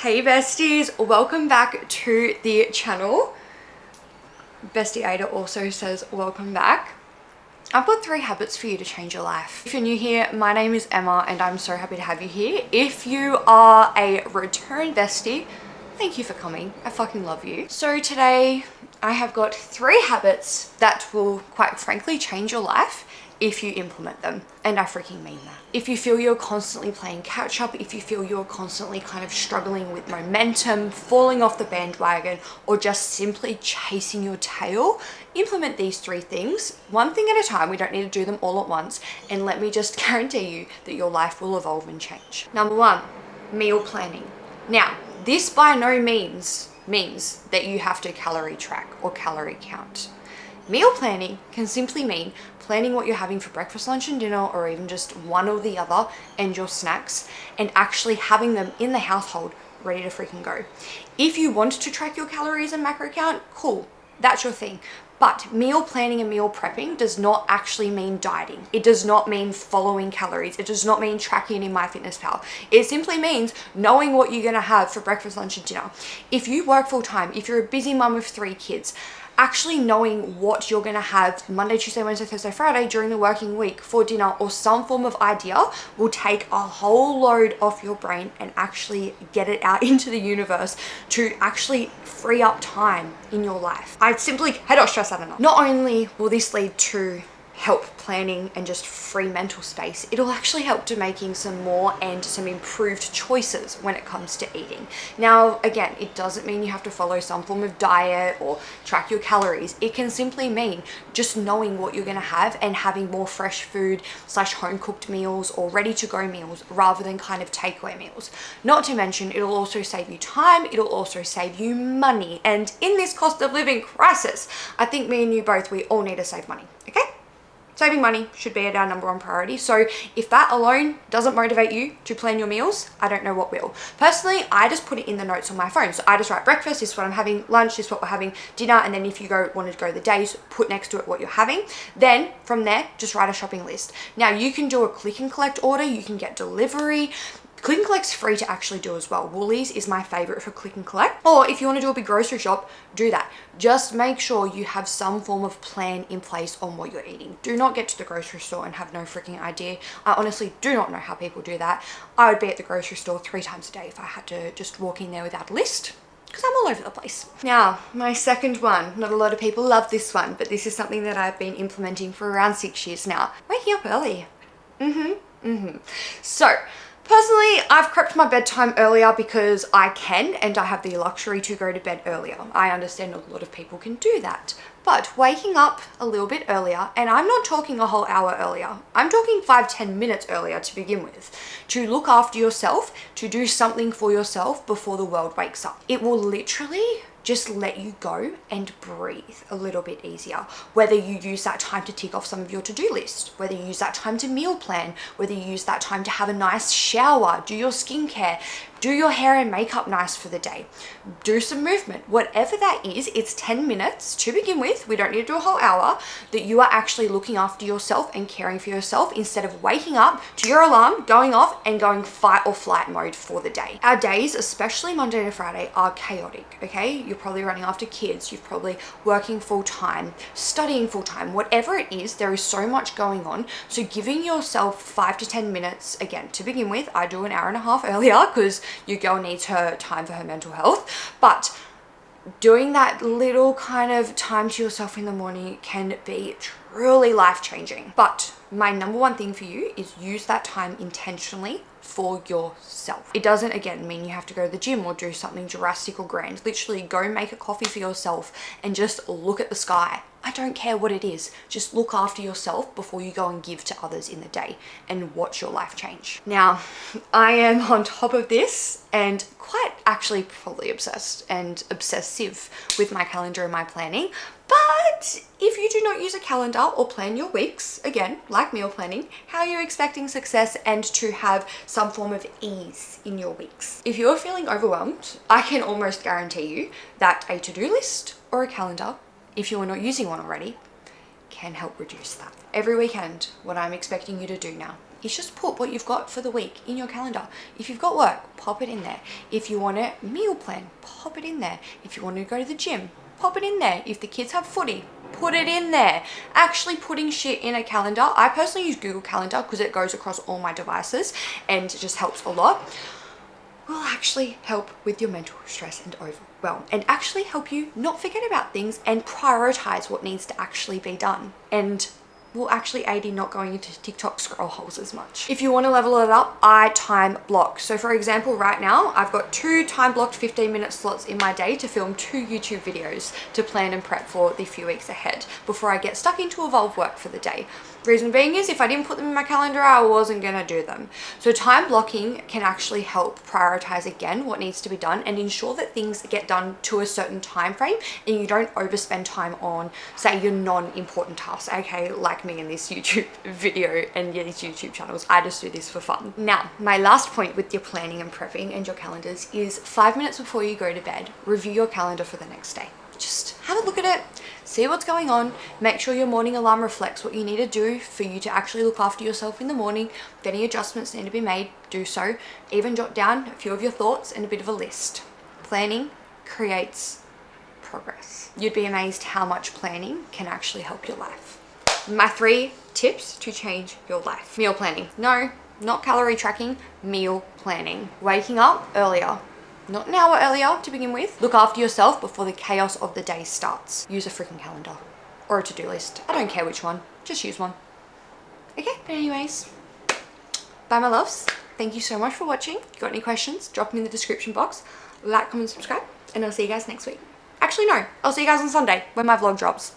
Hey besties, welcome back to the channel. Bestie Ada also says welcome back. I've got 3 habits for you to change your life. If you're new here, my name is Emma and I'm so happy to have you here. If you are a return bestie, thank you for coming. I fucking love you. So today I have got 3 habits that will quite frankly change your life if you implement them. And I freaking mean that. If you feel you're constantly playing catch up, if you feel you're constantly kind of struggling with momentum, falling off the bandwagon, or just simply chasing your tail, implement these 3 things, one thing at a time. We don't need to do them all at once. And let me just guarantee you that your life will evolve and change. Number 1, meal planning. Now, this by no means that you have to calorie track or calorie count. Meal planning can simply mean planning what you're having for breakfast, lunch and dinner, or even just one or the other, and your snacks, and actually having them in the household ready to freaking go. If you want to track your calories and macro count, cool, that's your thing. But meal planning and meal prepping does not actually mean dieting. It does not mean following calories. It does not mean tracking in MyFitnessPal. It simply means knowing what you're gonna have for breakfast, lunch and dinner. If you work full time, if you're a busy mum of 3 kids, actually knowing what you're going to have Monday, Tuesday, Wednesday, Thursday, Friday during the working week for dinner or some form of idea will take a whole load off your brain and actually get it out into the universe to actually free up time in your life. I simply cannot stress that enough. Not only will this lead to help planning and just free mental space, it'll actually help to making some more and some improved choices when it comes to eating. Now, again, it doesn't mean you have to follow some form of diet or track your calories. It can simply mean just knowing what you're gonna have and having more fresh food / home cooked meals or ready to go meals rather than kind of takeaway meals. Not to mention, it'll also save you time, it'll also save you money. And in this cost of living crisis, I think me and you both, we all need to save money, okay? Saving money should be our number 1 priority. So if that alone doesn't motivate you to plan your meals, I don't know what will. Personally, I just put it in the notes on my phone. So I just write breakfast, this is what I'm having, lunch, this is what we're having, dinner, and then if you want to go the days, put next to it what you're having. Then from there, just write a shopping list. Now you can do a click and collect order, you can get delivery. Click and collect's free to actually do as well. Woolies is my favorite for click and collect. Or if you want to do a big grocery shop, do that. Just make sure you have some form of plan in place on what you're eating. Do not get to the grocery store and have no freaking idea. I honestly do not know how people do that. I would be at the grocery store 3 times a day if I had to just walk in there without a list, because I'm all over the place. Now, my second one, not a lot of people love this one, but this is something that I've been implementing for around 6 years now. Waking up early. So, personally, I've crept my bedtime earlier because I can and I have the luxury to go to bed earlier. I understand a lot of people can do that. But waking up a little bit earlier, and I'm not talking a whole hour earlier, I'm talking 5-10 minutes earlier to begin with, to look after yourself, to do something for yourself before the world wakes up. It will literally just let you go and breathe a little bit easier. Whether you use that time to tick off some of your to-do list, whether you use that time to meal plan, whether you use that time to have a nice shower, do your skincare, do your hair and makeup nice for the day, do some movement, whatever that is, it's 10 minutes to begin with. We don't need to do a whole hour, that you are actually looking after yourself and caring for yourself instead of waking up to your alarm going off and going fight or flight mode for the day. Our days, especially Monday to Friday, are chaotic, okay? You're probably running after kids, you're probably working full time, studying full time, whatever it is, there is so much going on. So giving yourself 5 to 10 minutes, again, to begin with, I do an hour and a half earlier because your girl needs her time for her mental health, but doing that little kind of time to yourself in the morning can be truly life-changing. But my number 1 thing for you is use that time intentionally for yourself. It doesn't, again, mean you have to go to the gym or do something drastic or grand. Literally go make a coffee for yourself and just look at the sky. I don't care what it is. Just look after yourself before you go and give to others in the day and watch your life change. Now, I am on top of this and quite actually probably obsessed and obsessive with my calendar and my planning. But if you do not use a calendar or plan your weeks, again, like meal planning, how are you expecting success and to have some form of ease in your weeks? If you're feeling overwhelmed, I can almost guarantee you that a to-do list or a calendar, if you are not using one already, can help reduce that. Every weekend, what I'm expecting you to do now is just put what you've got for the week in your calendar. If you've got work, pop it in there. If you want a meal plan, pop it in there. If you want to go to the gym, pop it in there. If the kids have footy, put it in there. Actually putting shit in a calendar. I personally use Google Calendar because it goes across all my devices and it just helps a lot. Will actually help with your mental stress and overwhelm, and actually help you not forget about things and prioritize what needs to actually be done, and will actually aid in not going into TikTok scroll holes as much. If you want to level it up, I time block. So for example, right now I've got 2 time blocked 15-minute slots in my day to film 2 YouTube videos to plan and prep for the few weeks ahead before I get stuck into Evolve work for the day. Reason being is if I didn't put them in my calendar, I wasn't gonna do them. So time blocking can actually help prioritize again what needs to be done and ensure that things get done to a certain time frame and you don't overspend time on, say, your non-important tasks. Okay, like me in this YouTube video and these YouTube channels, I just do this for fun. Now, my last point with your planning and prepping and your calendars is 5 minutes before you go to bed, review your calendar for the next day. Just have a look at it, see what's going on, make sure your morning alarm reflects what you need to do for you to actually look after yourself in the morning. If any adjustments need to be made, do so. Even jot down a few of your thoughts and a bit of a list. Planning creates progress. You'd be amazed how much planning can actually help your life. My 3 tips to change your life. Meal planning. No, not calorie tracking, meal planning. Waking up earlier. Not an hour earlier to begin with. Look after yourself before the chaos of the day starts. Use a freaking calendar or a to-do list. I don't care which one, just use one. Okay, but anyways, bye my loves. Thank you so much for watching. If you got any questions, drop them in the description box. Like, comment, subscribe, and I'll see you guys next week. Actually, no, I'll see you guys on Sunday when my vlog drops.